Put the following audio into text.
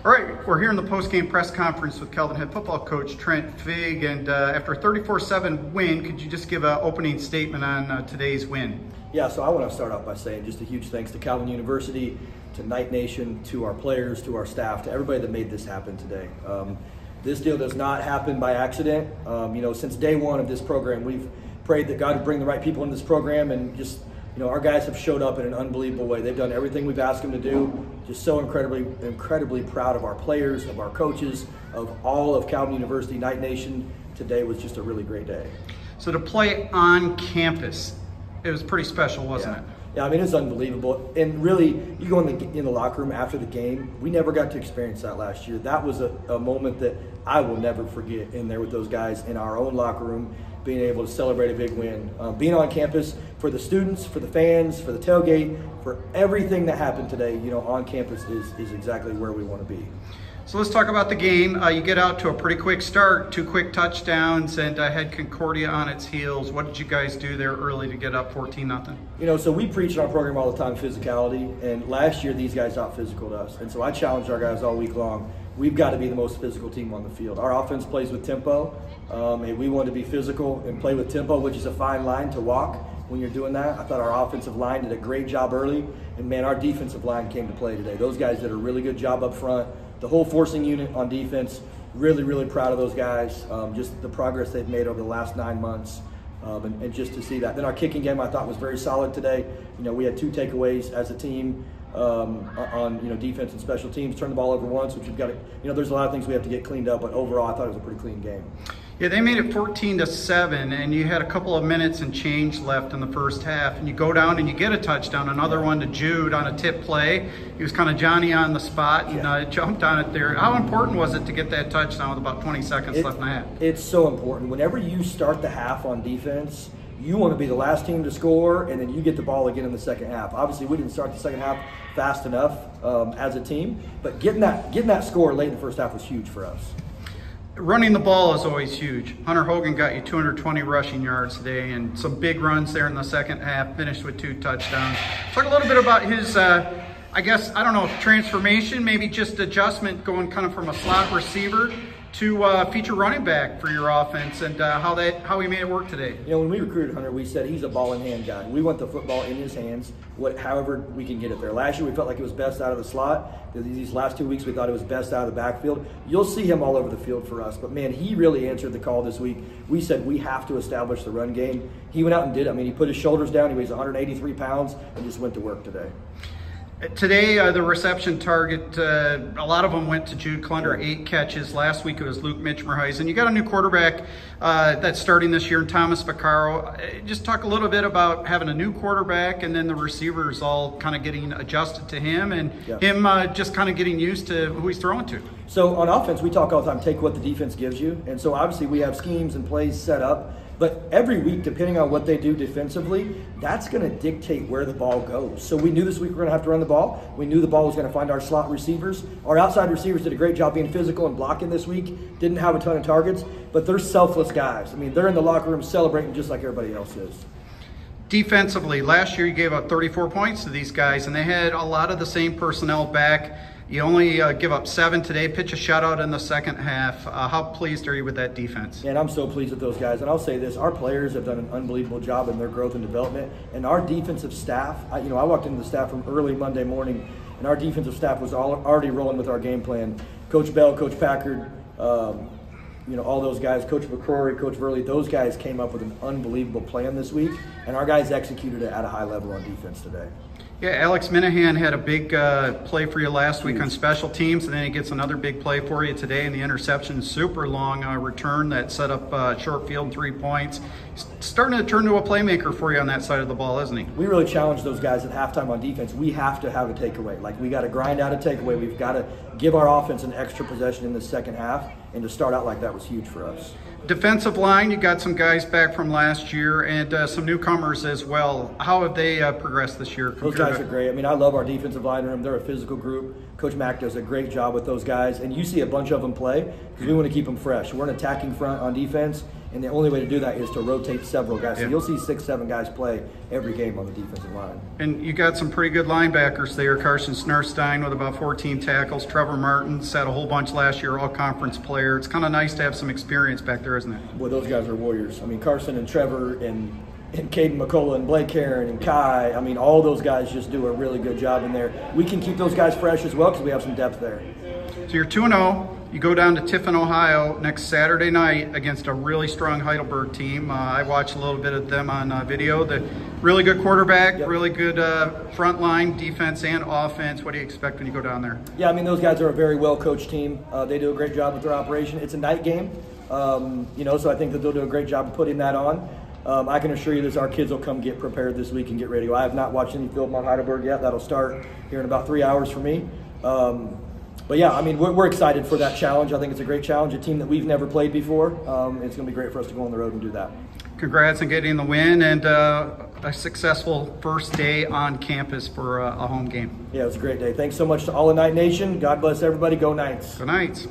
All right, we're here in the post-game press conference with Kelvin head football coach Trent Figg, and after a 34-7 win, could you just give an opening statement on today's win? Yeah, so I want to start off by saying just a huge thanks to Calvin University, to Knight Nation, to our players, to our staff, to everybody that made this happen today. This deal does not happen by accident. Since day one of this program, we've prayed that God would bring the right people into this program, and just our guys have showed up in an unbelievable way. They've done everything we've asked them to do. Just so incredibly proud of our players, of our coaches, of all of Calvin University, Knight Nation. Today was just a really great day. So to play on campus, it was pretty special, wasn't it? Yeah, I mean, it's unbelievable. And really, you go in the locker room after the game, we never got to experience that last year. That was a moment that I will never forget in there with those guys in our own locker room, being able to celebrate a big win. Being on campus for the students, for the fans, for the tailgate, for everything that happened today, on campus is exactly where we want to be. So let's talk about the game. You get out to a pretty quick start, 2 quick touchdowns, and had Concordia on its heels. What did you guys do there early to get up 14-0? So we preach in our program all the time physicality, and last year these guys out-physicaled us. And so I challenged our guys all week long. We've got to be the most physical team on the field. Our offense plays with tempo, and we want to be physical and play with tempo, which is a fine line to walk when you're doing that. I thought our offensive line did a great job early, and man, our defensive line came to play today. Those guys did a really good job up front. The whole forcing unit on defense, really proud of those guys. Just the progress they've made over the last 9 months, and just to see that. Then our kicking game I thought was very solid today. We had 2 takeaways as a team on defense and special teams. Turned the ball over once, which we've got to, there's a lot of things we have to get cleaned up, but overall I thought it was a pretty clean game. Yeah, they made it 14-7, and you had a couple of minutes and change left in the first half, and you go down and you get a touchdown, another one to Jude on a tip play. He was kind of Johnny on the spot and jumped on it there. How important was it to get that touchdown with about 20 seconds left in the half? It's so important. Whenever you start the half on defense, you want to be the last team to score, and then you get the ball again in the second half. Obviously, we didn't start the second half fast enough as a team, but getting that score late in the first half was huge for us. Running the ball is always huge. Hunter Hogan got you 220 rushing yards today and some big runs there in the second half, finished with 2 touchdowns. Talk a little bit about his, transformation, maybe just adjustment going kind of from a slot receiver to feature running back for your offense, and how he made it work today. When we recruited Hunter, we said he's a ball-in-hand guy. We want the football in his hands, however we can get it there. Last year we felt like it was best out of the slot. These last 2 weeks we thought it was best out of the backfield. You'll see him all over the field for us, but man, he really answered the call this week. We said we have to establish the run game. He went out and did it. I mean, he put his shoulders down. He weighs 183 pounds and just went to work today. Today, the reception target, a lot of them went to Jude Clunder, 8 catches. Last week it was Luke Mitchmerhuisen. You got a new quarterback that's starting this year, Thomas Vaccaro. Just talk a little bit about having a new quarterback and then the receivers all kind of getting adjusted to him and him just kind of getting used to who he's throwing to. So on offense, we talk all the time, take what the defense gives you. And so obviously we have schemes and plays set up. But every week, depending on what they do defensively, that's going to dictate where the ball goes. So we knew this week we were going to have to run the ball. We knew the ball was going to find our slot receivers. Our outside receivers did a great job being physical and blocking this week. Didn't have a ton of targets, but they're selfless guys. I mean, they're in the locker room celebrating just like everybody else is. Defensively, last year you gave up 34 points to these guys, and they had a lot of the same personnel back. You only give up 7 today, pitch a shutout in the second half. How pleased are you with that defense? And I'm so pleased with those guys. And I'll say this, our players have done an unbelievable job in their growth and development. And our defensive staff, I walked into the staff from early Monday morning, and our defensive staff was already rolling with our game plan. Coach Bell, Coach Packard, all those guys, Coach McCrory, Coach Verley, those guys came up with an unbelievable plan this week. And our guys executed it at a high level on defense today. Yeah, Alex Minahan had a big play for you last week on special teams, and then he gets another big play for you today in the interception. Super long return that set up short field 3 points. He's starting to turn to a playmaker for you on that side of the ball, isn't he? We really challenged those guys at halftime on defense. We have to have a takeaway. Like, we got to grind out a takeaway. We've got to give our offense an extra possession in the second half, and to start out like that was huge for us. Defensive line, you got some guys back from last year and some newcomers as well. How have they progressed this year? Those guys are great. I mean, I love our defensive line room. They're a physical group. Coach Mack does a great job with those guys, and you see a bunch of them play because we want to keep them fresh. We're an attacking front on defense, And the only way to do that is to rotate several guys. So Yeah. you'll see 6, 7 guys play every game on the defensive line. And you got some pretty good linebackers there. Carson Snurstein with about 14 tackles. Trevor Martins had a whole bunch last year, all-conference player. It's kind of nice to have some experience back there, isn't it? Well, those guys are warriors. I mean, Carson and Trevor and Caden McCullough and Blake Heron and Kai, I mean, all those guys just do a really good job in there. We can keep those guys fresh as well because we have some depth there. So you're 2-0. You go down to Tiffin, Ohio next Saturday night against a really strong Heidelberg team. I watched a little bit of them on video. The really good quarterback, Yep. really good front line, defense and offense. What do you expect when you go down there? Yeah, I mean, those guys are a very well-coached team. They do a great job with their operation. It's a night game, so I think that they'll do a great job of putting that on. I can assure you that our kids will come get prepared this week and get ready. I have not watched any film on Heidelberg yet. That'll start here in about 3 hours for me. But yeah, I mean, we're excited for that challenge. I think it's a great challenge, a team that we've never played before. It's going to be great for us to go on the road and do that. Congrats on getting the win and a successful first day on campus for a home game. Yeah, it was a great day. Thanks so much to all the Knight Nation. God bless everybody. Go Knights. Good night.